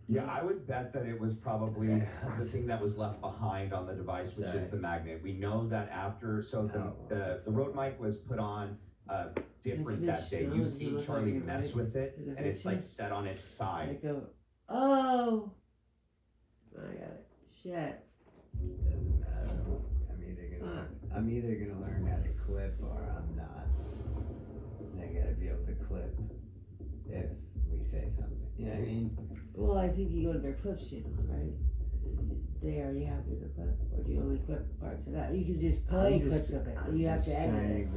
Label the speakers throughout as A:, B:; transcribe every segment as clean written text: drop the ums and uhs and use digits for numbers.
A: Yeah, I would bet that it was probably the thing that was left behind on the device, which is
B: Sorry.
A: the magnet. We know that after, so the road mic was put on different
C: Mitch
A: that day.
C: Snow
A: You
C: doesn't
A: see
C: look
A: Charlie
C: like it,
A: mess
C: right?
A: with it,
C: In the
A: and it's like
C: picture?
A: set on its
C: I
A: side.
C: go, oh, I got it. Shit.
B: Doesn't matter. I'm either gonna learn how to clip or I'm not. And I gotta be able to clip if we say something. You know what I mean?
C: Well, I think you go to their clips channel, right? They already have you the clip, or do you only clip parts of that? You can just play clips of it, but you have to edit it.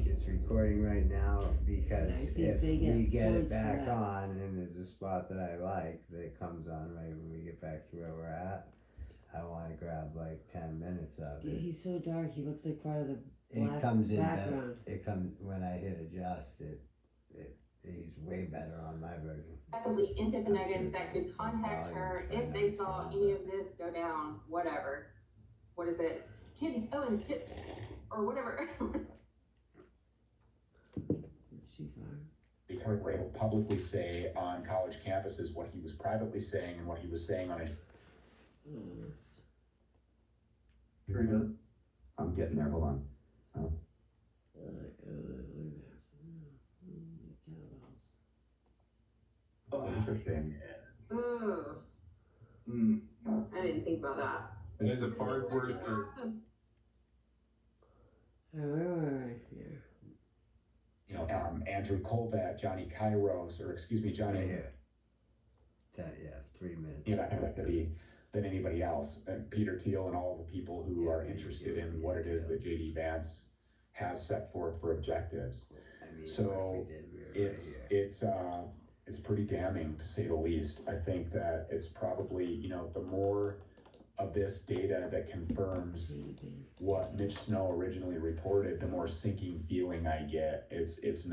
B: It's recording right now because
C: And I think
B: if
C: they get
B: we get it
C: points for
B: back
C: that.
B: on and there's a spot that I like that comes on right when we get back to where we're at, I wanna grab like 10 minutes of
C: Yeah,
B: it.
C: he's so dark, he looks like part of the
B: It
C: black
B: comes in better.
C: background.
B: It comes when I hit adjust. He's way better on my version.
D: Effectively Intipinitis that could contact her if they saw any of this go down, whatever. What is it? Candace Owens tips or whatever.
C: It's too far.
E: They were able to publicly say on college campuses what he was privately saying and what he was saying on it.
A: Very good. I'm getting there. Hold on. Interesting.
D: Ooh, I didn't think about that.
E: And then the far word for,
C: Here.
E: you know, Andrew Kolvat, Johnny Kairos, or excuse me, Johnny,
B: Right here. 3 minutes.
E: you know, that could be than anybody else, and Peter Thiel and all the people who are interested in what it is that JD Vance has set forth for objectives. So it's pretty damning to say the least. I think that it's probably, you know, the more of this data that confirms what Mitch Snow originally reported, the more sinking feeling I get. It's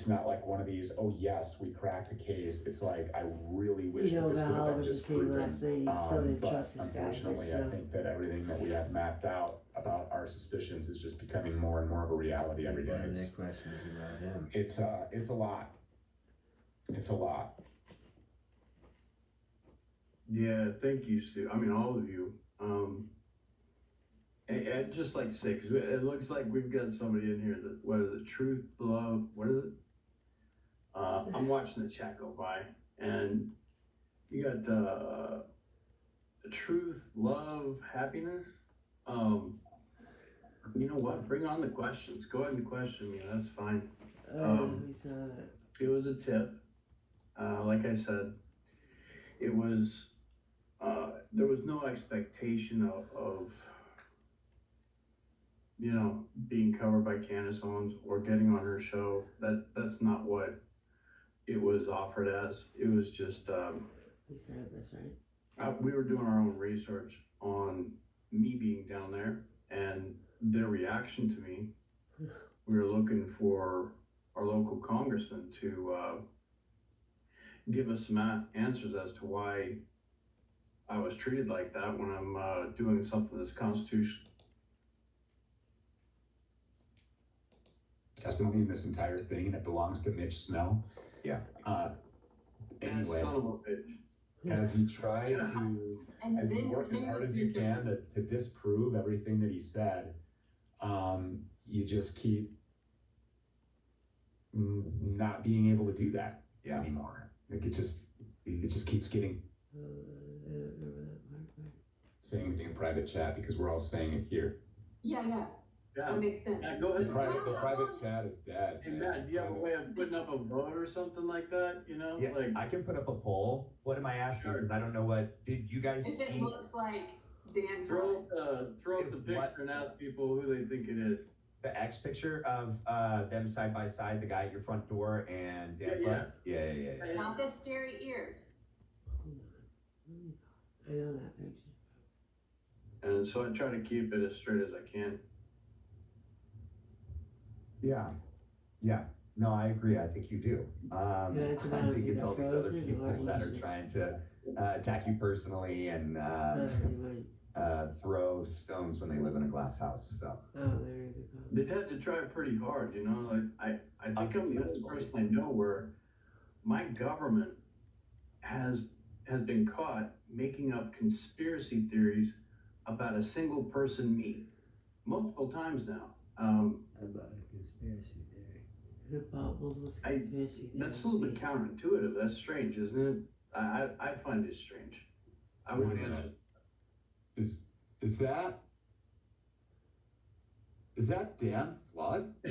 E: not like one of these, oh yes, we cracked the case. It's like, I really wish
C: You know,
E: that this could
C: Val
E: have been
C: was just saying
E: disproven.
C: last night, you still didn't
E: But
C: trust this guy.
E: unfortunately, I think that everything that we have mapped out about our suspicions is just becoming more and more of a reality every day.
B: One of the questions about him.
E: It's a lot. It's a lot.
F: Yeah, thank you, Stu. I mean, all of you. I'd just like to say, because it looks like we've got somebody in here that, what is it, truth, love, what is it? I'm watching the chat go by, and you got the truth, love, happiness. You know what? Bring on the questions. Go ahead and question me. That's fine.
C: We saw that.
F: It was a tip. Like I said, it was, there was no expectation of, you know, being covered by Candace Owens or getting on her show. That's not what it was offered as. It was just,
C: You've heard this, right?
F: we were doing our own research on me being down there and their reaction to me. We were looking for our local congressman to give us some answers as to why I was treated like that when I'm doing something that's constitutional.
E: Testimony in this entire thing, and it belongs to Mitch Snow.
A: Yeah.
E: Anyway,
F: Son of a bitch.
E: as you try to,
D: And
E: as you
D: then
E: work as hard as you can to disprove everything that he said, you just keep not being able to do that anymore. Like it just keeps getting
C: I don't remember that part.
E: saying anything in private chat because we're all saying it here.
D: Yeah,
F: Yeah.
D: that makes sense.
F: Matt, go
E: The
F: ahead.
E: private chat is dead.
F: Hey
E: man.
F: Matt, do you have a way of putting up a vote or something like that? You know,
A: Yeah,
F: like
A: I can put up a poll. What am I asking? Because I don't know what. Did you guys
D: If it
A: see
D: looks like Dan
F: throw
D: Troy.
F: up the picture and ask people who they think it is.
A: the X picture of them side by side, the guy at your front door and Dan
F: Yeah,
A: Flood? Yeah.
D: Not the scary ears.
C: I know that picture.
F: And so I try to keep it as straight as I can.
A: Yeah. No, I agree. I think you do. I think it's all these other
C: Frozen
A: people
C: or
A: that are
C: easy?
A: trying to attack you personally and throw stones when they live in a glass house. So
C: Oh, there you go.
F: They've had to try pretty hard, you know. Like I think I'm the only person I know where my government has has been caught making up conspiracy theories about a single person, me, multiple times now.
B: About a conspiracy theory.
C: About multiple conspiracy
F: That's a little bit counterintuitive. That's strange, isn't it? I find it strange. I
G: Wait a
F: would
G: minute.
F: answer.
G: Is that Dan Flood?
D: I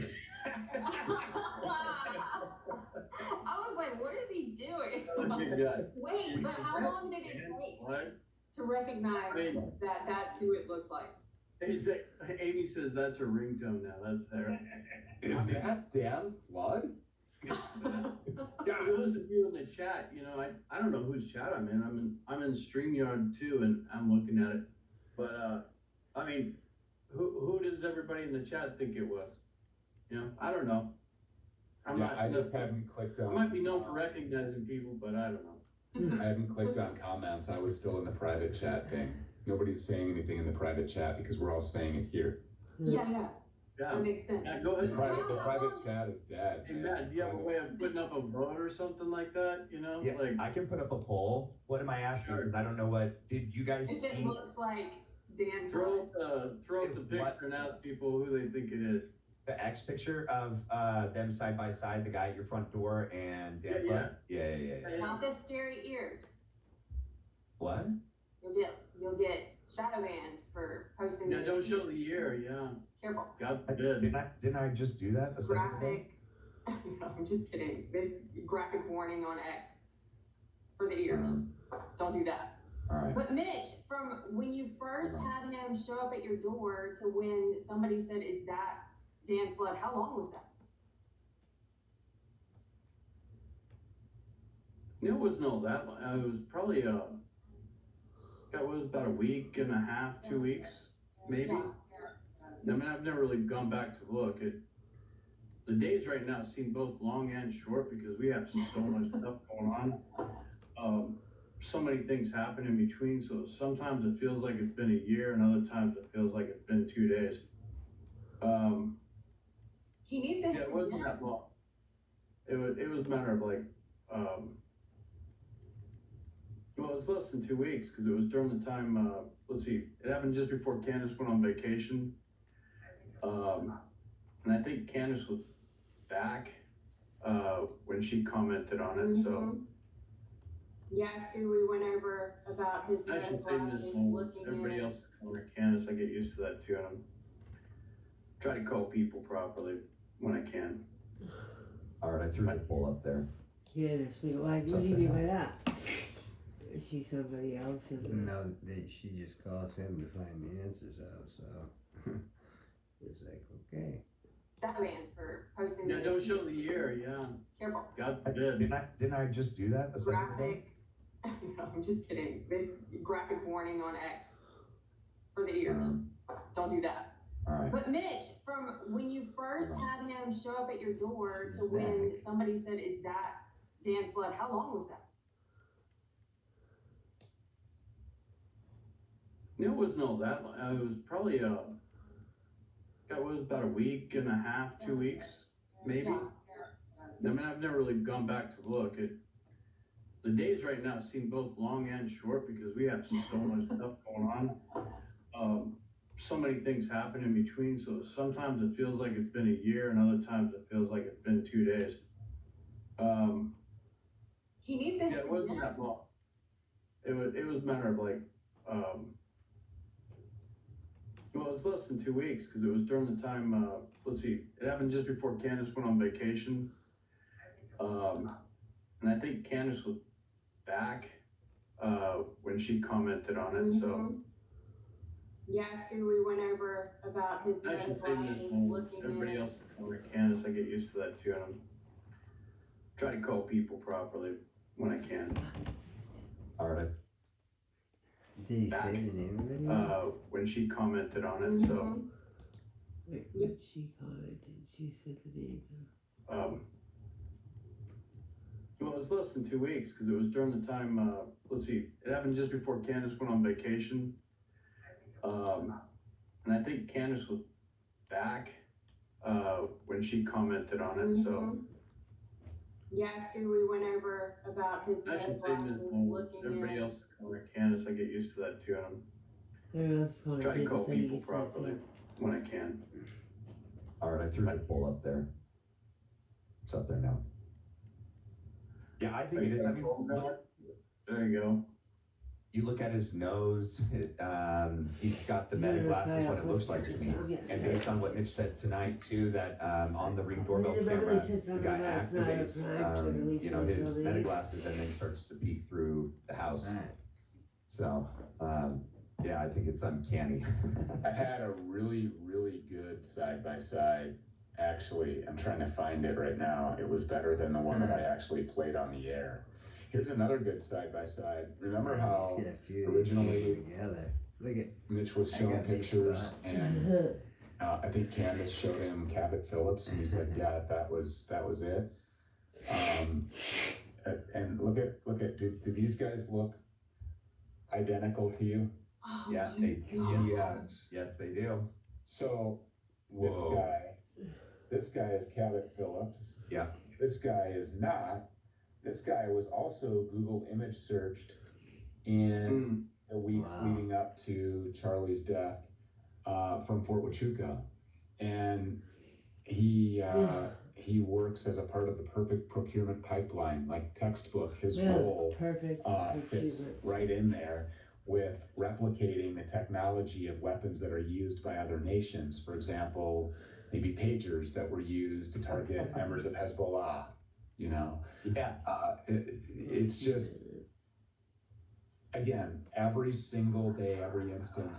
D: was like, what is he doing?
F: Good guy.
D: Wait, but how long did it take
F: What?
D: to recognize that that's who it looks like?
F: Amy says that's her ringtone now. That's her.
G: Is that Dan Flood?
F: For those of you in the chat, you know, I don't know whose chat I'm in. I'm in StreamYard too, and I'm looking at it. But I mean, who does everybody in the chat think it was? You know, I don't know.
E: I just haven't clicked on.
F: I might be known for recognizing people, but I don't know.
E: I haven't clicked on comments. I was still in the private chat thing. Nobody's saying anything in the private chat because we're all saying it here.
D: Yeah,
F: Yeah.
D: that makes sense.
F: Yeah, go
E: The
F: ahead.
E: private chat is dead.
F: Hey
E: man.
F: Matt, do you have a way of putting up a vote or something like that? You know,
A: Yeah,
F: like
A: I can put up a poll. What am I asking?
F: Sure.
A: Because I don't know what, did you guys
D: If it
A: see
D: looks like Dan
F: throw
D: Flood.
F: up the picture and ask people who they think it is.
A: the X picture of them side by side, the guy at your front door and Dan
F: Yeah,
A: Flood? Yeah.
D: Not the scary ears.
A: What?
D: You'll get shadow banned for posting.
F: Yeah,
D: those
F: don't show
D: ears.
F: the ear. Yeah,
D: Careful.
F: God forbid.
A: Didn't I just do that a second ago?
D: Graphic. No, I'm just kidding. Graphic warning on X for the ears. Don't do that.
A: All right.
D: But Mitch, from when you first had him show up at your door to when somebody said, "Is that Dan Flood?" How long was that?
F: It wasn't all that long. It was probably that was about a week and a half, 2 weeks, maybe. I mean, I've never really gone back to look. The days right now seem both long and short because we have so much stuff going on. So many things happen in between, so sometimes it feels like it's been a year and other times it feels like it's been 2 days.
D: He needs to
F: Yeah,
D: hit
F: it
D: the
F: wasn't
D: gym.
F: that long. It was a matter of like, well, it was less than 2 weeks because it was during the time, let's see, it happened just before Candace went on vacation. And I think Candace was back, when she commented on it, so.
D: Mhm. Yeah, Stu, we went over about his
F: I should
D: medical
F: say this
D: options,
F: whole,
D: looking
F: everybody
D: at.
F: else is calling her Candace, I get used to that too, and I'm try to call people properly when I can.
A: All right, I threw the poll up there.
C: Candace, what do you mean by that? Is she somebody else in the...
B: No, she just calls him to find the answers out, so. It's like, okay.
D: Shadow banned for posting.
F: Yeah,
D: those
F: don't show
D: ears.
F: the ear, yeah,
D: Careful.
F: God forbid.
A: Didn't I just do that a second ago?
D: Graphic. No, I'm just kidding. Graphic warning on X for the ears. Don't do that.
A: All right.
D: But Mitch, from when you first had him show up at your door to when somebody said, "Is that Dan Flood?" How long was that?
F: It wasn't all that long. It was probably that was about a week and a half, 2 weeks, maybe. I mean, I've never really gone back to look. The days right now seem both long and short because we have so much stuff going on. So many things happen in between, so sometimes it feels like it's been a year and other times it feels like it's been 2 days.
D: He needs to
F: Yeah,
D: hit
F: it
D: the
F: wasn't
D: gym.
F: that long. It was a matter of like, well, it was less than 2 weeks because it was during the time, let's see, it happened just before Candace went on vacation. And I think Candace was back, when she commented on it, so.
D: Mhm. Yeah, Stu, we went over about his
F: I should
D: medical
F: say this
D: options,
F: whole,
D: looking
F: everybody
D: at.
F: else is calling her Candace, I get used to that too, and I'm try to call people properly when I can.
A: All right.
B: Did he
F: Back.
B: say the name of it?
F: When she commented on it, so.
D: Mhm.
C: Wait, what she commented? She said the name.
F: Well, it was less than 2 weeks because it was during the time, let's see, it happened just before Candace went on vacation. And I think Candace was back, when she commented on it, so.
D: Mhm. Yeah, Stu, we went over about his
F: I should
D: medical
F: say this
D: options,
F: whole,
D: looking
F: everybody
D: at.
C: Maybe that's what
F: Try to
C: people
F: call
C: say
F: people
C: you said,
F: properly
C: too.
F: when I can.
A: All right, I threw the poll up there. It's up there now. Yeah, I think it, I mean, look,
F: There you go.
A: you look at his nose, he's got the meta glasses, what it looks like to me. And based on what Mitch said tonight too, that, on the Ring doorbell camera, the guy activates, you know, his meta glasses and then starts to peek through the house.
B: Right.
A: So, yeah, I think it's uncanny.
E: I had a really, really good side by side. Actually, I'm trying to find it right now. It was better than the one that I actually played on the air. Here's another good side by side. Remember how
B: Just get a few of these
E: originally
B: people together. Look at
E: Mitch was
B: I
E: showing
B: got these
E: pictures
B: spots.
E: and I think Candace showed him Cabot Phillips and he's like, yeah, that was it. And look at, do these guys look identical to you?
D: Oh
A: Yeah,
D: my
A: they,
D: God.
A: yes, they do.
E: So
A: Whoa.
E: this guy is Cabot Phillips.
A: Yeah.
E: This guy is not. This guy was also Google image searched in the weeks
B: Wow.
E: leading up to Charlie's death from Fort Huachuca. And he works as a part of the perfect procurement pipeline, like textbook. His role
C: Perfect.
E: fits right in there with replicating the technology of weapons that are used by other nations. For example, maybe pagers that were used to target members of Hezbollah, you know?
A: Yeah.
E: It's just, again, every single day, every instance,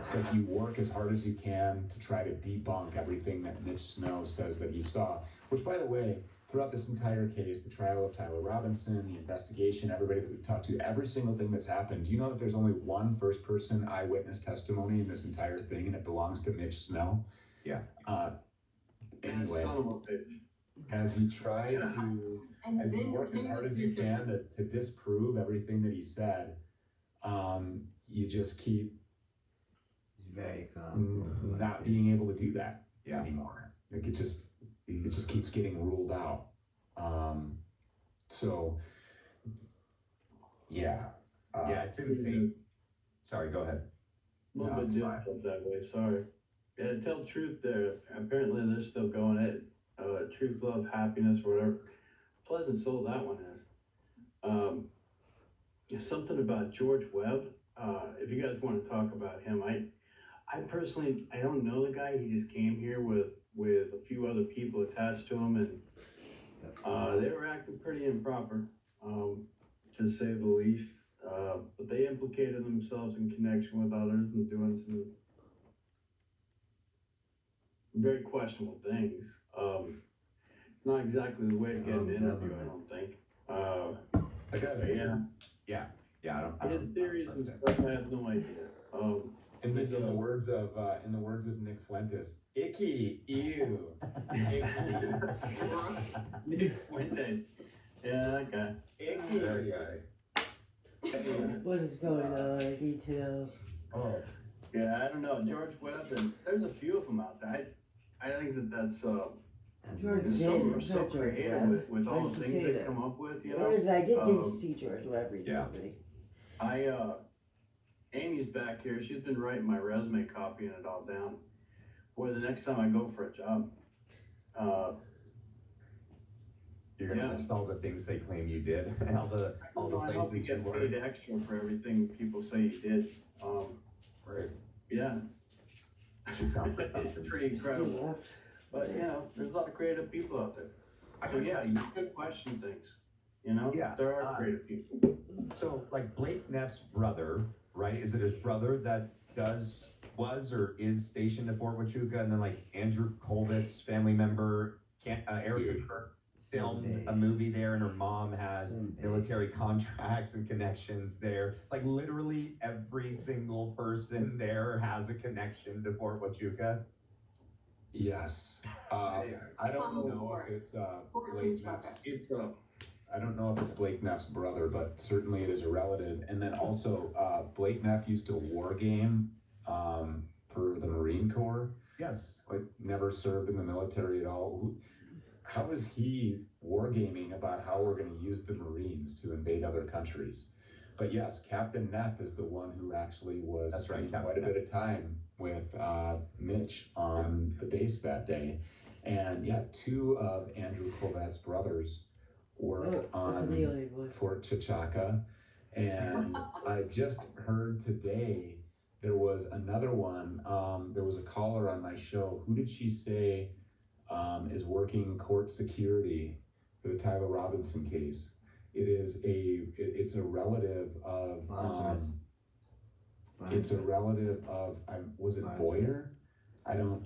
E: it's like you work as hard as you can to try to debunk everything that Mitch Snow says that he saw, which, by the way, throughout this entire case, the trial of Tyler Robinson, the investigation, everybody that we've talked to, every single thing that's happened, do you know that there's only one first-person eyewitness testimony in this entire thing, and it belongs to Mitch Snow?
A: Yeah.
E: Anyway,
F: Son of a bitch.
E: as he tried to,
D: And
E: as you
D: then
E: work as hard as you can to disprove everything that he said, you just keep
B: He's very calm.
E: not being able to do that
A: Yeah.
E: anymore. Like it just keeps getting ruled out. So yeah.
A: Yeah, it's insane. Sorry, go ahead.
F: A little
E: No,
F: bit
E: it's fine.
F: difficult that way, sorry. Yeah, to tell the truth there, apparently they're still going at Truth, Love, Happiness, or whatever. Pleasant soul that one is. Something about George Webb. If you guys want to talk about him, I personally, I don't know the guy. He just came here with a few other people attached to him, and they were acting pretty improper, to say the least. But they implicated themselves in connection with others and doing some very questionable things. It's not exactly the way to get an interview, I don't think.
E: I got
F: But
E: it.
F: yeah,
A: Yeah, I
F: his
A: don't
F: theories and
A: trust
F: stuff, I have no idea.
E: In the words of Nick Fuentes, icky, ew, icky,
F: Nick Fuentes. Yeah, that guy.
E: icky.
A: That guy.
C: What is going on? I need to know.
A: Oh,
F: Yeah, I don't know. George Webb, and there's a few of them out there. I think that's
C: George
F: so,
C: Zinn,
F: so
C: not George
F: creative
C: Webb.
F: with
C: Why
F: all
C: did
F: the
C: you
F: things
C: say
F: they
C: that?
F: come up with, you
C: Whereas
F: know.
C: I did see George Webb recently.
F: Amy's back here. She's been writing my resume, copying it all down. Boy, the next time I go for a job,
A: you're gonna
F: Yeah.
A: list all the things they claim you did, all the
F: I hope you
A: places you
F: get
A: worked.
F: paid extra for everything people say you did.
A: Right.
F: Yeah,
A: Should count for
F: it's
A: something.
F: pretty
C: He
F: incredible.
C: left.
F: But you know, there's a lot of creative people out there. So yeah, you could question things. You know,
A: Yeah,
F: there are creative people.
A: So, like Blake Neff's brother, right? Is it his brother that was or is stationed at Fort Huachuca, and then like Andrew Colvit's family member, Erica
E: Dude.
A: Kirk, filmed a movie there, and her mom has military contracts and connections there. Like literally every single person there has a connection to Fort Huachuca.
E: Yes. I don't know if it's Blake Neff's.
F: It's
E: I don't know if it's Blake Neff's brother, but certainly it is a relative. And then also, Blake Neff used to war game for the Marine Corps.
A: Yes.
E: Like never served in the military at all. How is he wargaming about how we're going to use the Marines to invade other countries? But yes, Captain Neff is the one who actually was
A: That's right,
E: spending
A: Captain
E: quite a bit of time with Mitch on the base that day. And yeah, two of Andrew Corvett's brothers work
C: What's the
E: on
C: name of your boy?
E: Fort Chachaka. And I just heard today there was another one. There was a caller on my show. Who did she say is working court security for the Tyler Robinson case? It's a relative of it's a relative of was it Boyer? I don't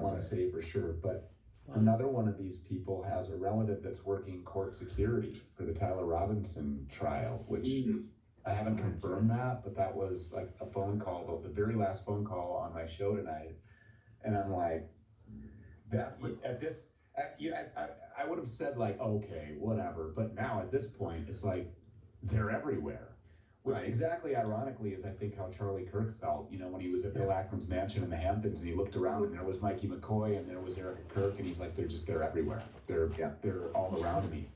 E: want to say for sure, but another one of these people has a relative that's working court security for the Tyler Robinson trial, which I haven't confirmed that, but that was like a phone call, the very last phone call on my show tonight, and I'm like, that at this. I would have said like, okay, whatever. But now at this point, it's like, they're everywhere. Which
A: Right.
E: exactly ironically is I think how Charlie Kirk felt, when he was at Bill Ackman's mansion in the Hamptons and he looked around and there was Mikey McCoy and there was Eric Kirk and he's like, they're everywhere. They're all around me.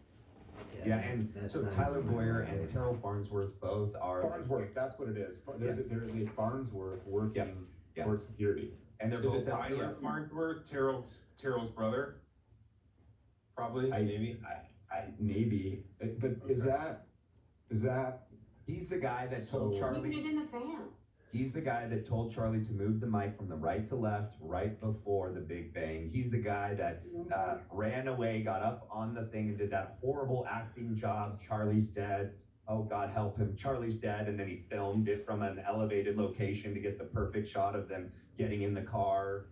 A: Yeah, and so Tyler Boyer and Terrell Farnsworth both are.
E: Farnsworth, that's what it is. There's a Farnsworth working
A: Yep.
E: court security.
A: And they're
H: Is
A: both
H: it Tyler Farnsworth, Terrell's brother? Probably, maybe.
E: Maybe, but is that?
A: He's the guy that told
E: So-
A: Charlie.
D: Keeping it in the fan.
A: He's the guy that told Charlie to move the mic from the right to left right before the Big Bang. He's the guy that ran away, got up on the thing, and did that horrible acting job. Charlie's dead. Oh, God help him. Charlie's dead. And then he filmed it from an elevated location to get the perfect shot of them getting in the car.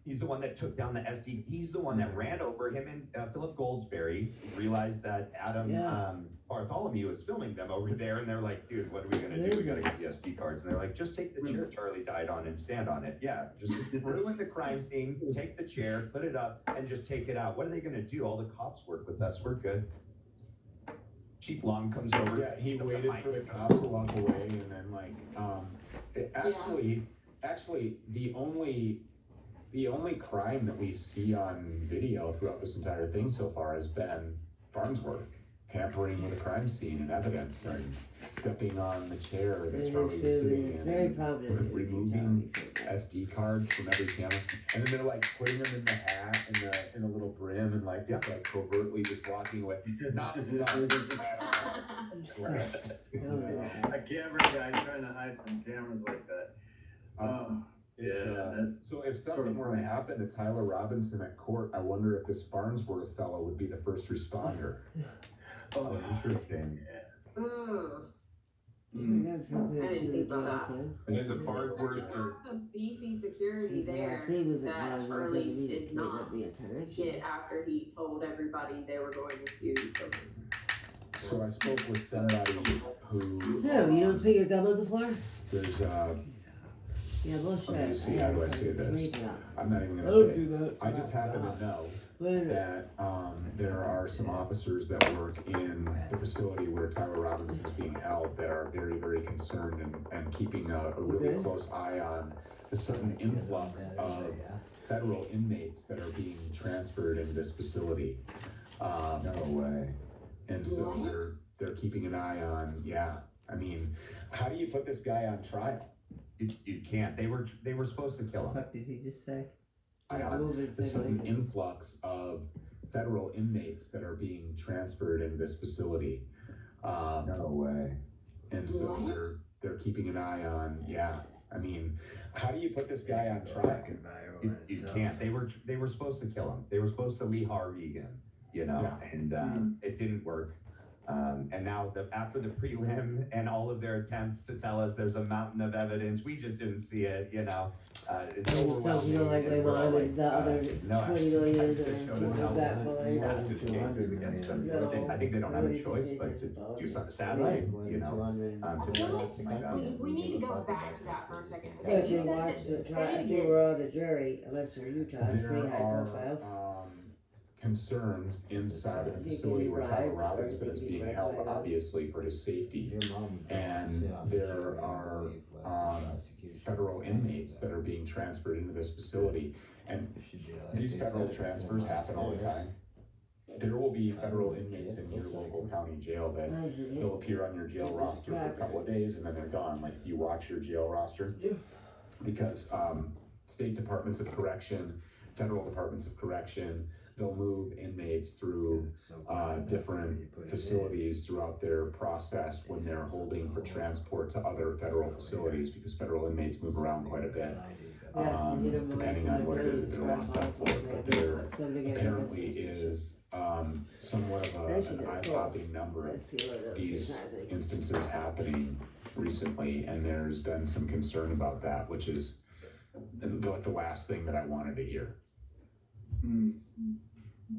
A: He's the one that took down the SD. He's the one that ran over him and Philip Goldsberry realized that Adam Bartholomew was filming them over there. And they're like, dude, what are we going to do? We got to get the SD cards. And they're like, just take the chair Charlie died on and stand on it. Yeah, just ruin the crime scene, take the chair, put it up, and just take it out. What are they going to do? All the cops work with us. We're good. Chief Long comes over.
E: Yeah, he waited for the cop to walk away and then actually the only crime that we see on video throughout this entire thing so far has been Farnsworth tampering with a crime scene and evidence and stepping on the chair that Charlie was sitting in
C: Very
E: and
C: prominent.
E: removing SD cards from every camera, and then they're like putting them in the hat in a little brim and like just like covertly just walking away. Not
F: A camera guy trying to hide from cameras like that.
E: So if something were to happen to Tyler Robinson at court, I wonder if this Farnsworth fellow would be the first responder.
A: Oh, interesting.
D: Ooh.
C: That's something
D: I didn't think about
C: that.
H: And the Farnsworth
D: There was some beefy security there that Charlie did not get after he told everybody they were going to kill him.
E: So I spoke with somebody who.
C: No, you don't speak your gum on the floor?
E: There's
C: Yeah, we'll
E: let me see, how do I say this? I'm not even
C: I
E: gonna
C: don't
E: say.
C: do that.
E: I just happen to know
C: But
E: that there are some officers that work in the facility where Tyler Robinson is being held that are very, very concerned and keeping a really
C: Okay.
E: close eye on the sudden influx of federal inmates that are being transferred in this facility.
A: No way.
E: And so
D: What?
E: they're keeping an eye on, I mean, how do you put this guy on trial?
A: You can't. They were supposed to kill him.
C: What did he just say?
E: The sudden influx of federal inmates that are being transferred into this facility.
A: No way.
E: And so
D: What?
E: they're keeping an eye on, I mean, how do you put this guy on trial?
A: You can't. They were supposed to kill him. They were supposed to Lee Harvey him, and it didn't work. And now after the prelim and all of their attempts to tell us there's a mountain of evidence, we just didn't see it, it's overwhelming.
C: Like
A: and we're all like,
C: the other
A: no,
C: 20 million
A: actually, this just showed us how
C: that boy.
A: bad this case is against them. I think they don't have a choice but to do something, sadly, to do something like that.
D: We need to go back to that for a second.
C: Yeah,
D: Okay,
C: if
D: you
C: they
D: said
C: watched
D: that,
C: the trial,
D: say it
C: if they
D: again.
C: were on the jury, unless they're Utah, it's pretty
E: There
C: high profile.
E: are concerns inside of the facility where Tyler Robinson is being held, obviously for his safety. And there are federal inmates that are being transferred into this facility. And these federal transfers happen all the time. there will be federal inmates in your local county jail that they'll appear on your jail roster for a couple of days and then they're gone. Like you watch your jail roster because state departments of correction, federal departments of correction, they'll move inmates through different facilities throughout their process when they're holding for transport to other federal facilities because federal inmates move around quite a bit. Depending on what it is that they're locked up for, but there apparently is somewhat of an eye-popping number of these instances happening recently, and there's been some concern about that, which is the last thing that I wanted to hear.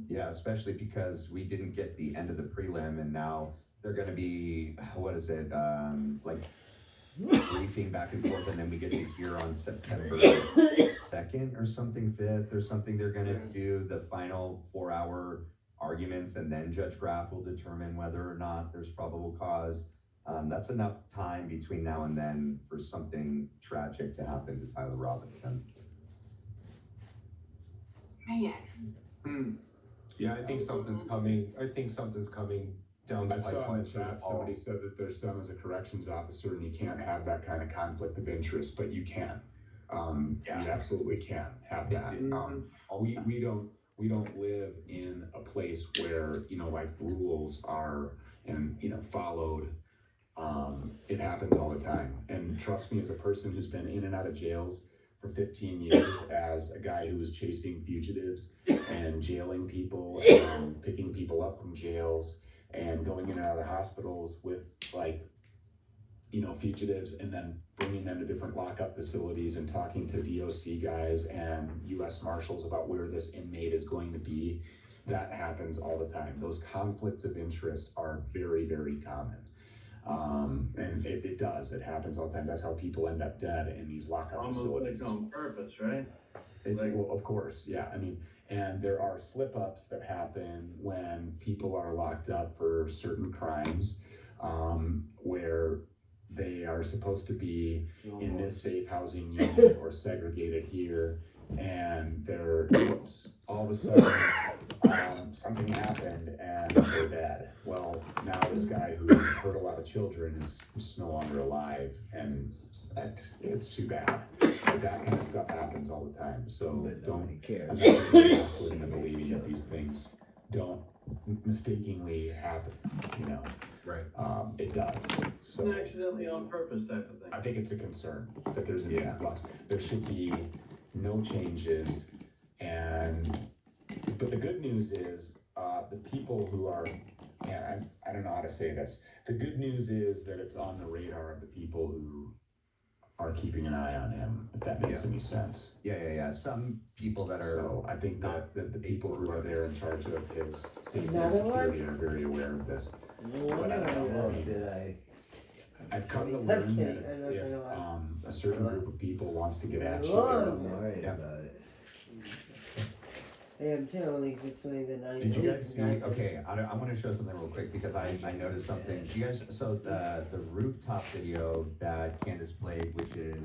A: Yeah, especially because we didn't get the end of the prelim, and now they're gonna be, what is it, like briefing back and forth, and then we get to hear on September 2nd or something, 5th or something, they're gonna do the final 4-hour arguments, and then Judge Graff will determine whether or not there's probable cause. That's enough time between now and then for something tragic to happen to Tyler Robinson.
D: Man,
H: Yeah, I think something's coming. I think something's coming down the
E: I saw in
H: pipeline.
E: the chat, somebody said that their son is a corrections officer and you can't have that kind of conflict of interest, but you can. You absolutely can have that. We don't live in a place where, like rules are and, followed. It happens all the time. And trust me, as a person who's been in and out of jails for 15 years, as a guy who was chasing fugitives and jailing people and picking people up from jails and going in and out of hospitals with fugitives and then bringing them to different lockup facilities and talking to DOC guys and US Marshals about where this inmate is going to be. That happens all the time. Those conflicts of interest are very, very common. And it does. It happens all the time. That's how people end up dead in these lockup facilities.
F: Almost like on purpose, right?
E: Well, of course, yeah. I mean, and there are slip-ups that happen when people are locked up for certain crimes, where they are supposed to be in this safe housing unit or segregated here, and they're, all of a sudden, something happened and they're dead. Well, now this guy who hurt a lot of children is just no longer alive, and it's too bad. But that kind of stuff happens all the time. So I'm not really gaslit into believing that these things don't mistakenly happen.
H: Right.
E: It does. So
F: It's accidentally on purpose type of thing.
E: I think it's a concern that there's an influx. There should be no changes, but the good news is the people who are, I don't know how to say this. The good news is that it's on the radar of the people who are keeping an eye on him, if that makes any sense.
A: Yeah. Some people that are.
E: So I think that the people who are there in charge of his safety and security are very aware of this. But I don't know, I've come to learn that if a certain group of people wants to get at you,
B: I'm worried about it.
C: I am too, only if it's only the 9.
A: Did you guys see? Okay, I want to show something real quick because I noticed something. You guys, so the rooftop video that Candace played, which is